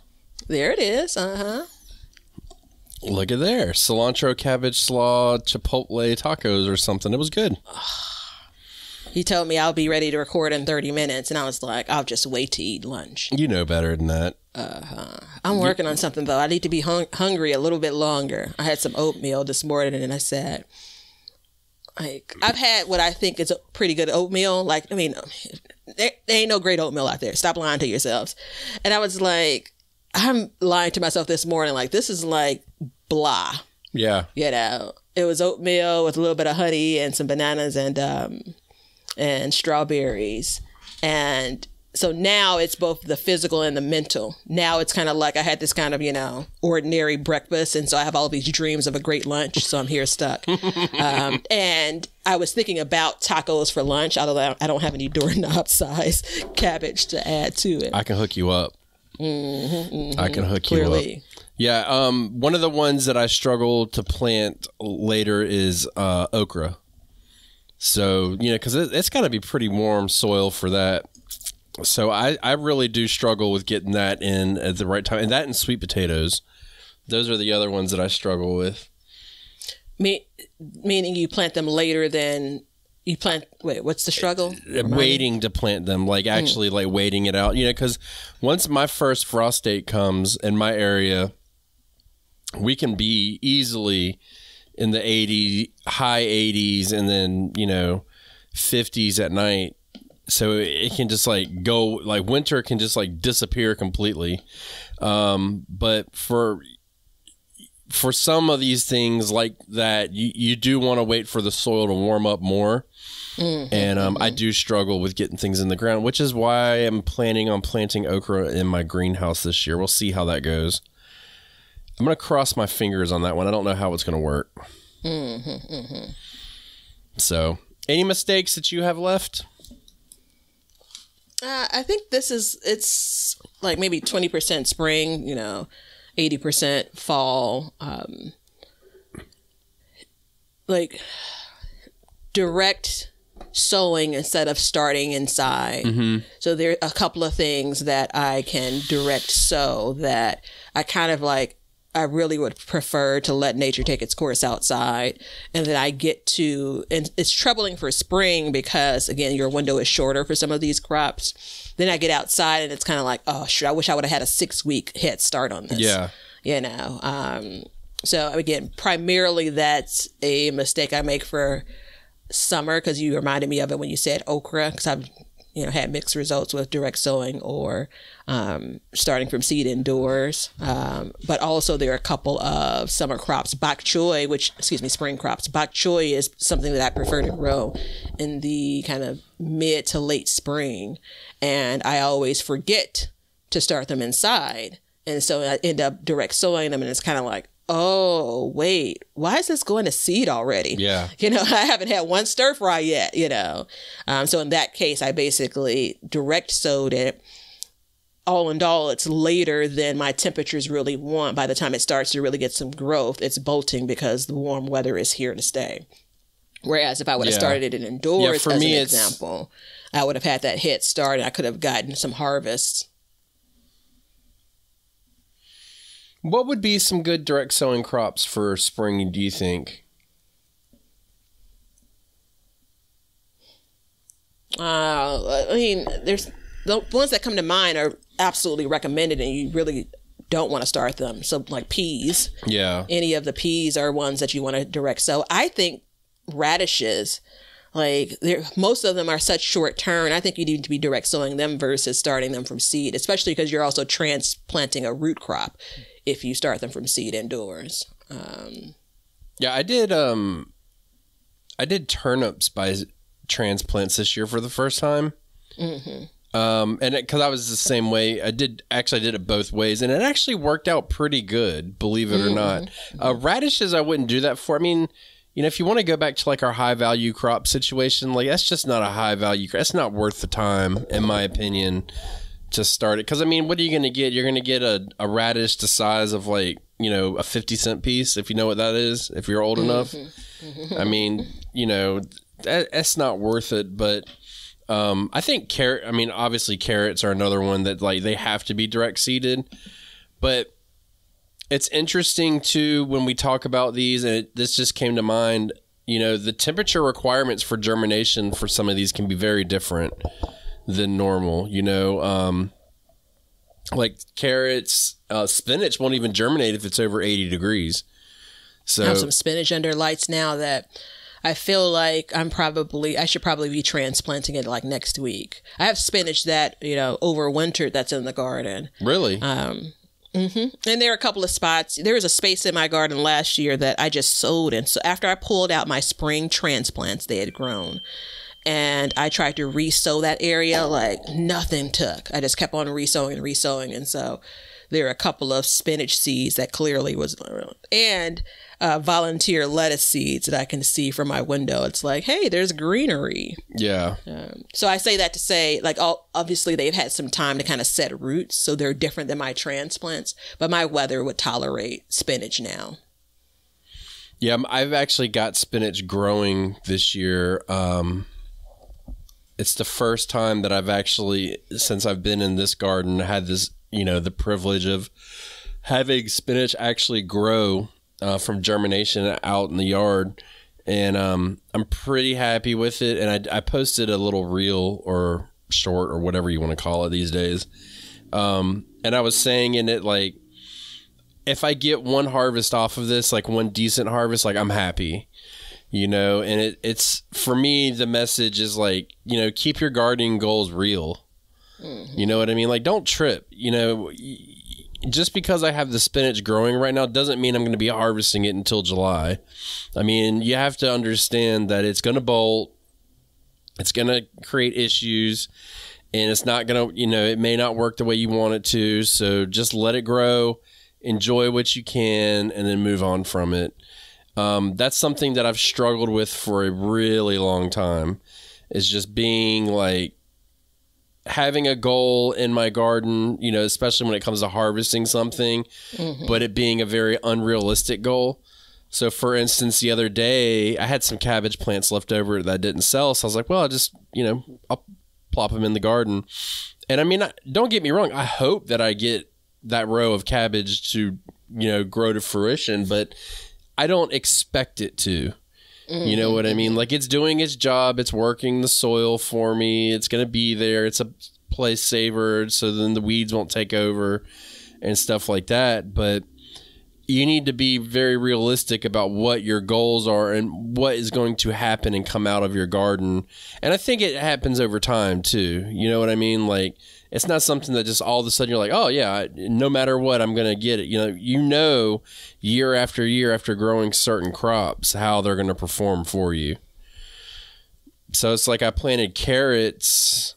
There it is. Look at there, cilantro, cabbage, slaw, chipotle tacos or something. It was good. He told me I'll be ready to record in 30 minutes, and I was like, I'll just wait to eat lunch. You know better than that. I'm working on something, though. I need to be hungry a little bit longer. I had some oatmeal this morning, and I said, like, I've had what I think is a pretty good oatmeal. Like, I mean, there ain't no great oatmeal out there. Stop lying to yourselves. And I was like, I'm lying to myself this morning. Like, this is like blah. Yeah. You know, it was oatmeal with a little bit of honey and some bananas and strawberries. And so now it's both the physical and the mental. Now it's kind of like I had this kind of, you know, ordinary breakfast. And so I have all these dreams of a great lunch. So I'm here stuck. And I was thinking about tacos for lunch, although I don't have any doorknob size cabbage to add to it. I can hook you up. I can hook you up. Yeah. One of the ones that I struggle to plant later is okra. So, you know, because it's got to be pretty warm soil for that. So I really do struggle with getting that in at the right time. And that and sweet potatoes. Those are the other ones that I struggle with. Meaning you plant them later than you plant. Wait, what's the struggle? Waiting to plant them, like actually like waiting it out. You know, because once my first frost date comes in my area, we can be easily in the high 80s and then, you know, 50s at night. So it can just like go, like winter can just like disappear completely. But for some of these things like that, you do want to wait for the soil to warm up more. And I do struggle with getting things in the ground, which is why I'm planning on planting okra in my greenhouse this year. We'll see how that goes. I'm going to cross my fingers on that one. I don't know how it's going to work. So, any mistakes that you have left? I think it's like maybe 20% spring, you know, 80% fall. Like direct sowing instead of starting inside. So there are a couple of things that I can direct sow that I kind of like, I really would prefer to let nature take its course outside, and then I get to, and it's troubling for spring because again, your window is shorter for some of these crops. Then I get outside and it's kind of like, oh, shoot, I wish I would have had a 6-week head start on this. Yeah. You know? So again, primarily that's a mistake I make for summer, because you reminded me of it when you said okra, because I've, you know, had mixed results with direct sowing or starting from seed indoors. But also there are a couple of summer crops, spring crops. Bok choy is something that I prefer to grow in the kind of mid to late spring. And I always forget to start them inside. And so I end up direct sowing them, and it's kind of like, oh, wait, why is this going to seed already? Yeah. You know, I haven't had one stir fry yet, you know. So in that case, I basically direct sowed it. All in all, it's later than my temperatures really want. By the time it starts to really get some growth, it's bolting because the warm weather is here to stay. Whereas if I would have started it indoors, as an example, I would have had that head start and I could have gotten some harvests. What would be some good direct sowing crops for spring, do you think? I mean, there's the ones that come to mind are absolutely recommended, and you really don't want to start them. So like peas. Yeah. Any of the peas are ones that you want to direct sow. I think radishes, like most of them are such short term. I think you need to be direct sowing them versus starting them from seed, especially because you're also transplanting a root crop if you start them from seed indoors. Yeah, I did turnips by transplants this year for the first time. And because I was the same way, I did it both ways, and it actually worked out pretty good, believe it or not. Radishes, I wouldn't do that for. I mean, you know, if you want to go back to like our high value crop situation, like that's just not a high value. That's not worth the time, in my opinion, to start it. Because I mean, what are you going to get? You're going to get a radish the size of like, you know, a 50-cent piece, if you know what that is, if you're old enough. I mean, you know, that's not worth it. But I think obviously carrots are another one that like they have to be direct seeded. But it's interesting too when we talk about these, and this just came to mind, you know, the temperature requirements for germination for some of these can be very different than normal, you know. Like carrots, spinach won't even germinate if it's over 80 degrees. So I have some spinach under lights now that I feel like I should probably be transplanting it like next week. I have spinach that, you know, overwintered that's in the garden. Really? And there are a couple of spots. There was a space in my garden last year that I just sowed in. So after I pulled out my spring transplants, they had grown. And I tried to re-sow that area, like nothing took. I just kept on re-sowing. And so there are a couple of spinach seeds that clearly was, and volunteer lettuce seeds that I can see from my window. It's like, hey, there's greenery. Yeah. So I say that to say, like, obviously they've had some time to kind of set roots, so they're different than my transplants, but my weather would tolerate spinach now. Yeah, I've actually got spinach growing this year. It's the first time that I've actually, since I've been in this garden, had this, you know, the privilege of having spinach actually grow from germination out in the yard. And I'm pretty happy with it. And I posted a little reel or short or whatever you want to call it these days. And I was saying in it, like, if I get one harvest off of this, like one decent harvest, like I'm happy. You know, and it's for me, the message is like, you know, keep your gardening goals real. You know what I mean? Like, don't trip. You know, just because I have the spinach growing right now doesn't mean I'm going to be harvesting it until July. I mean, you have to understand that it's going to bolt. It's going to create issues, and it's not going to, you know, it may not work the way you want it to. So just let it grow, enjoy what you can, and then move on from it. That's something that I've struggled with for a really long time, is just being like having a goal in my garden, you know, especially when it comes to harvesting something, but it being a very unrealistic goal. So for instance, the other day I had some cabbage plants left over that didn't sell. So I was like, well, I'll plop them in the garden. And I mean, don't get me wrong. I hope that I get that row of cabbage to, you know, grow to fruition, but I don't expect it to. You know what I mean? Like, it's doing its job. It's working the soil for me. It's going to be there. It's a place saver, so then the weeds won't take over and stuff like that. But you need to be very realistic about what your goals are and what is going to happen and come out of your garden. And I think it happens over time too. You know what I mean? Like, it's not something that just all of a sudden you're like, oh yeah, no matter what, I'm going to get it. You know, year after growing certain crops, how they're going to perform for you. So it's like I planted carrots.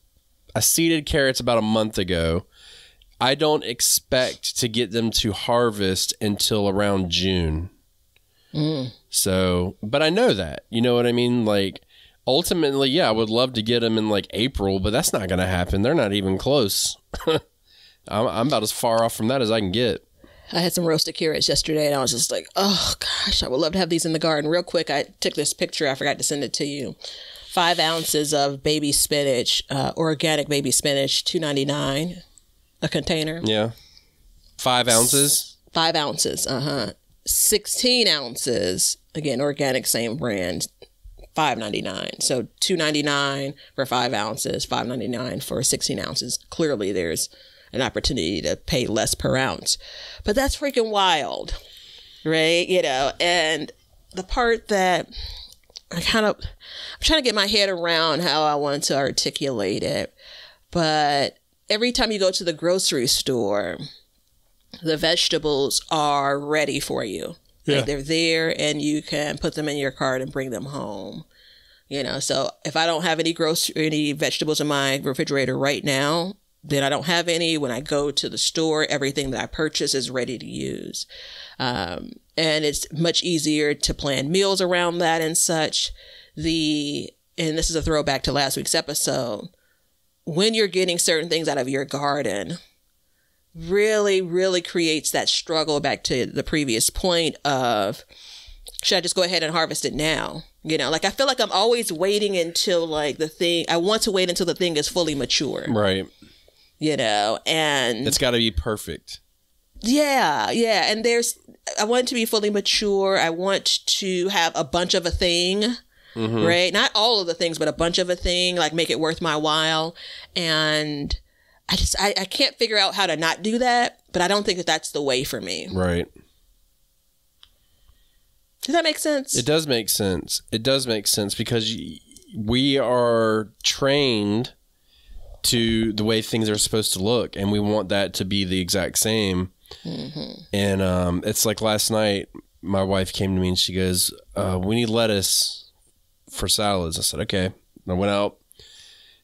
I seeded carrots about a month ago. I don't expect to get them to harvest until around June. So, but I know that, you know what I mean? Like, ultimately, yeah, I would love to get them in like April, but that's not going to happen. They're not even close. I'm about as far off from that as I can get. I had some roasted carrots yesterday, and I was just like, oh, gosh, I would love to have these in the garden. Real quick, I took this picture. I forgot to send it to you. 5 ounces of baby spinach, organic baby spinach, $2.99 a container. Yeah. 5 ounces? 5 ounces, 16 ounces, again, organic, same brand, $5.99. So $2.99 for 5 ounces, $5.99 for 16 ounces. Clearly, there's an opportunity to pay less per ounce. But that's freaking wild, right? You know, and the part that I'm trying to get my head around how I want to articulate it. But every time you go to the grocery store, the vegetables are ready for you. Yeah. Like, they're there, and you can put them in your cart and bring them home. You know, so if I don't have any vegetables in my refrigerator right now, then I don't have any. When I go to the store, everything that I purchase is ready to use. And it's much easier to plan meals around that and such. And this is a throwback to last week's episode. When you're getting certain things out of your garden, really, really creates that struggle back to the previous point of, should I just go ahead and harvest it now? You know, like I feel like I'm always waiting until like I want to wait until the thing is fully mature. Right. You know, and it's got to be perfect. Yeah. Yeah. And I want it to be fully mature. I want to have a bunch of a thing, right? Not all of the things, but a bunch of a thing, like make it worth my while. And I can't figure out how to not do that, but I don't think that that's the way for me. Right. Does that make sense? It does make sense. It does make sense because we are trained to the way things are supposed to look, and we want that to be the exact same. And it's like last night, my wife came to me and she goes, we need lettuce for salads. I said, okay. And I went out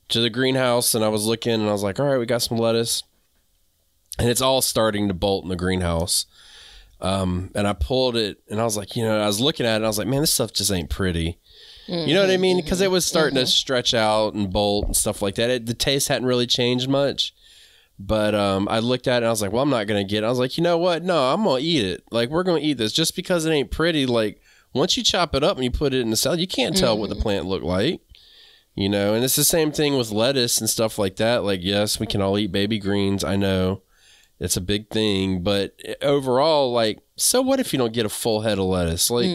to the greenhouse and I was looking and I was like, all right, we got some lettuce. And it's all starting to bolt in the greenhouse. And I pulled it and I was like, I was looking at it and I was like, man, this stuff just ain't pretty. You know what I mean? Because it was starting to stretch out and bolt and stuff like that. The taste hadn't really changed much. But I looked at it and I was like, well, I'm not going to get it. I was like, you know what? No, I'm going to eat it. Like, we're going to eat this. Just because it ain't pretty, like, once you chop it up and you put it in the salad, you can't tell what the plant looked like. And it's the same thing with lettuce and stuff like that. Like, yes, we can all eat baby greens. I know it's a big thing. But overall, like, so what if you don't get a full head of lettuce? Like,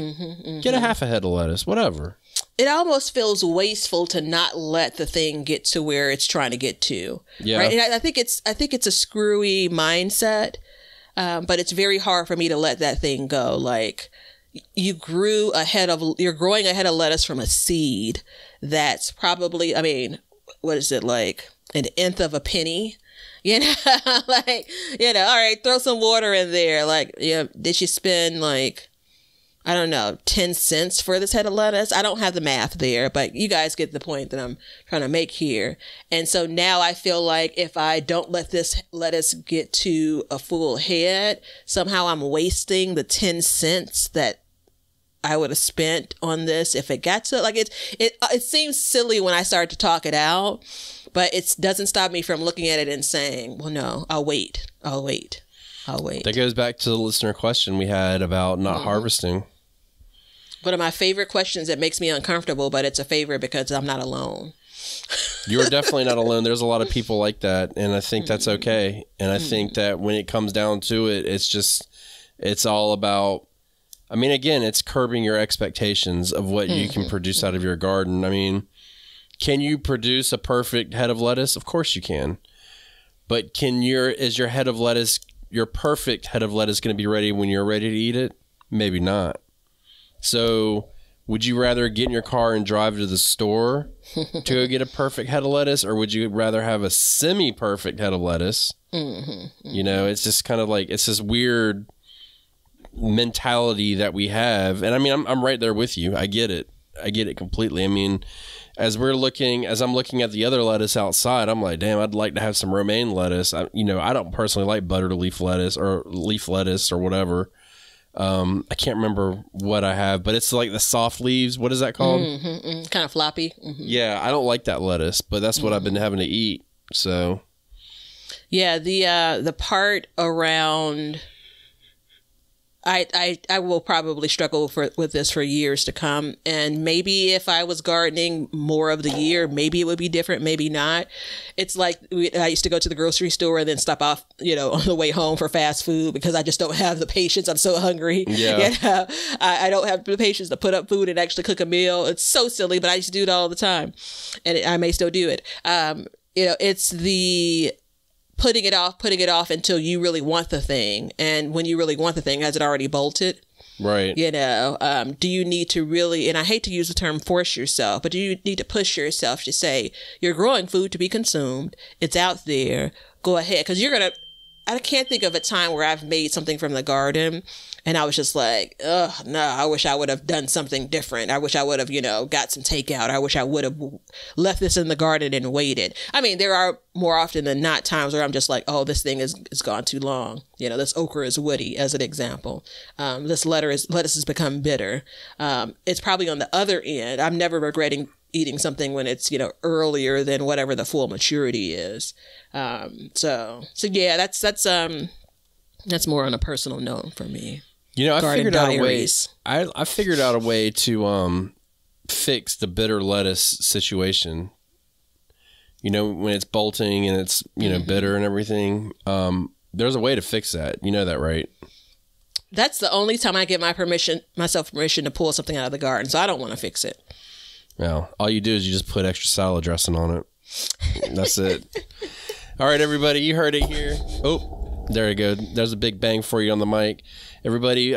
get a half a head of lettuce, whatever. It almost feels wasteful to not let the thing get to where it's trying to get to. Yeah. Right. And I think it's a screwy mindset. But it's very hard for me to let that thing go. Like, you're growing a head of lettuce from a seed that's probably, I mean, what is it, like an nth of a penny? Like, all right, throw some water in there. Like, did you spend like, I don't know, 10 cents for this head of lettuce? I don't have the math there, but you guys get the point that I'm trying to make here. And so now I feel like if I don't let this lettuce get to a full head, somehow I'm wasting the 10 cents that I would have spent on this if it got to, like, it seems silly when I start to talk it out, but it doesn't stop me from looking at it and saying, well, no, I'll wait. That goes back to the listener question we had about not harvesting. One of my favorite questions that makes me uncomfortable, but it's a favorite because I'm not alone. You're definitely not alone. There's a lot of people like that, and I think that's okay. And I think that when it comes down to it, it's all about, I mean, again, it's curbing your expectations of what you can produce out of your garden. I mean, can you produce a perfect head of lettuce? Of course you can. But is your perfect head of lettuce going to be ready when you're ready to eat it? Maybe not. So would you rather get in your car and drive to the store to go get a perfect head of lettuce, or would you rather have a semi-perfect head of lettuce? It's just kind of like, it's this weird mentality that we have. And I mean, I'm right there with you. I get it completely. I mean, as I'm looking at the other lettuce outside, I'm like, damn, I'd like to have some romaine lettuce. I don't personally like butter leaf lettuce or leaf lettuce or whatever. I can't remember what I have, but it's like the soft leaves. What is that called? Kind of floppy. Yeah, I don't like that lettuce, but that's what I've been having to eat. So, yeah, the part around, I will probably struggle with this for years to come. And maybe if I was gardening more of the year, maybe it would be different, maybe not. It's like I used to go to the grocery store and then stop off, on the way home for fast food because I just don't have the patience. I'm so hungry. Yeah. I don't have the patience to put up food and actually cook a meal. It's so silly, but I used to do it all the time. And I may still do it. It's the putting it off until you really want the thing. And when you really want the thing, has it already bolted? Right. Do you need to really, and I hate to use the term force yourself, but do you need to push yourself to say, you're growing food to be consumed. It's out there. Go ahead. Because I can't think of a time where I've made something from the garden and I was just like, ugh, no, I wish I would have done something different. I wish I would have, got some takeout. I wish I would have left this in the garden and waited. I mean, there are more often than not times where I'm just like, oh, this thing is gone too long. This okra is woody, as an example. This lettuce has become bitter. It's probably on the other end. I'm never regretting eating something when it's, earlier than whatever the full maturity is. So yeah, that's more on a personal note for me. I Garden figured out diaries. a way. I figured out a way to fix the bitter lettuce situation. When it's bolting and it's bitter and everything. There's a way to fix that. You know that, right? That's the only time I get myself permission to pull something out of the garden. So I don't want to fix it. Well, all you do is you just put extra salad dressing on it. That's it. All right, everybody, you heard it here. Oh, there you go. There's a big bang for you on the mic. Everybody,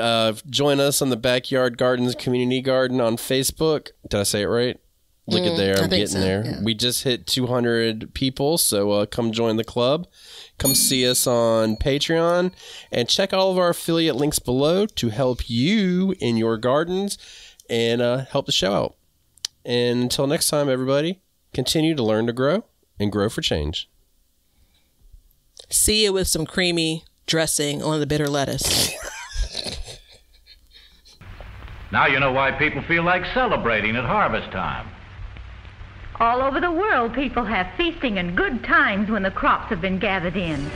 join us on the Backyard Gardens Community Garden on Facebook. Did I say it right? Look at there. I'm getting there. Yeah. We just hit 200 people, so come join the club. Come see us on Patreon and check all of our affiliate links below to help you in your gardens and help the show out. And until next time, everybody, continue to learn to grow and grow for change. See you with some creamy dressing on the bitter lettuce. Now you know why people feel like celebrating at harvest time. All over the world, people have feasting and good times when the crops have been gathered in.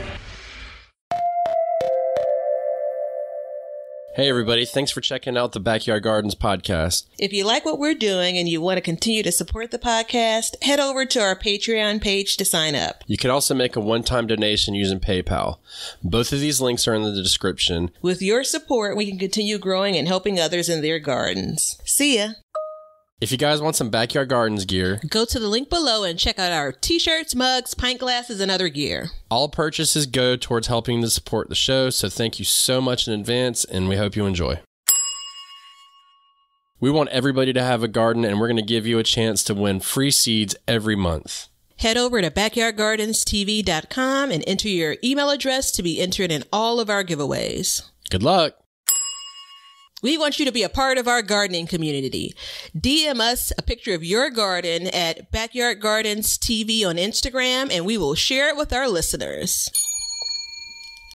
Hey, everybody. Thanks for checking out the Backyard Gardens podcast. If you like what we're doing and you want to continue to support the podcast, head over to our Patreon page to sign up. You can also make a one-time donation using PayPal. Both of these links are in the description. With your support, we can continue growing and helping others in their gardens. See ya. If you guys want some Backyard Gardens gear, go to the link below and check out our t-shirts, mugs, pint glasses, and other gear. All purchases go towards helping to support the show, so thank you so much in advance, and we hope you enjoy. We want everybody to have a garden, and we're going to give you a chance to win free seeds every month. Head over to backyardgardenstv.com and enter your email address to be entered in all of our giveaways. Good luck! We want you to be a part of our gardening community. DM us a picture of your garden at Backyard Gardens TV on Instagram, and we will share it with our listeners.